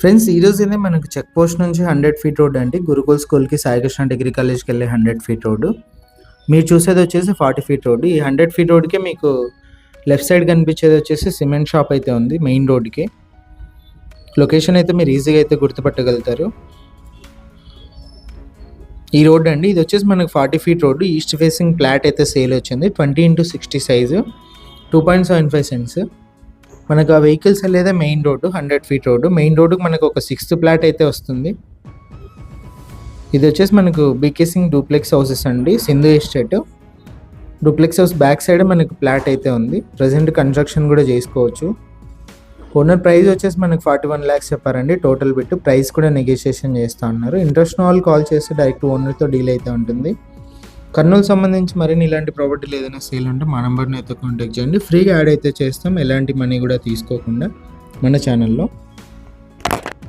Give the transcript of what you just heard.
Friends ఈరోజు అయితే మనకు చెక్ పోస్ట్ నుంచి 100 ఫీట్ రోడ్ అండి. గురుకుల్ స్కూల్‌కి సాయికృష్ణ డిగ్రీ కాలేజ్‌కి వెళ్ళే 100 ఫీట్ రోడ్డు. మీరు చూసేది వచ్చేసి 40 ఫీట్ రోడ్డు. ఈ 100 ఫీట్ రోడ్‌కే మీకు లెఫ్ట్ సైడ్ కనిపించేది వచ్చేసి సిమెంట్ షాప్ అయితే ఉంది మెయిన్ రోడ్‌కి. లొకేషన్ అయితే మీరు ఈజీగా అయితే గుర్తుపట్టగలుగుతారు. ఈ రోడ్ అండి, ఇది వచ్చేసి మనకు 40 feet road. East facing flat అయితే సేల్ వచ్చింది. 20x60 size, 2.75 cents. మనకు ఆ వెహికల్స్ వెళ్ళేదే main road, 100 feet road. Main రోడ్డుకి మనకు ఒక 6th ఫ్లాట్ అయితే వస్తుంది. ఇది వచ్చేసి మనకు బీకే సింగ్ డూప్లెక్స్ హౌసెస్ అండి, Sindhu estate. Duplex house back side మనకు ఫ్లాట్ అయితే ఉంది. ప్రజెంట్ కన్స్ట్రక్షన్ కూడా చేసుకోవచ్చు. ఓనర్ ప్రైస్ వచ్చేసి మనకు 41 lakhs చెప్పారండి టోటల్ బిట్. ప్రైస్ కూడా నెగోషియేషన్ చేస్తూ ఉన్నారు. ఇంట్రెస్ట్ ఉన్న వాళ్ళు కాల్ చేస్తే డైరెక్ట్ ఓనర్తో డీల్ అయితే ఉంటుంది. కర్నూలు సంబంధించి మరిన్ని ఇలాంటి ప్రాపర్టీలు ఏదైనా సేల్ ఉంటే మా నెంబర్ని అయితే కాంటాక్ట్ చేయండి. ఫ్రీగా యాడ్ అయితే చేస్తాం, ఎలాంటి మనీ కూడా తీసుకోకుండా మన ఛానల్లో.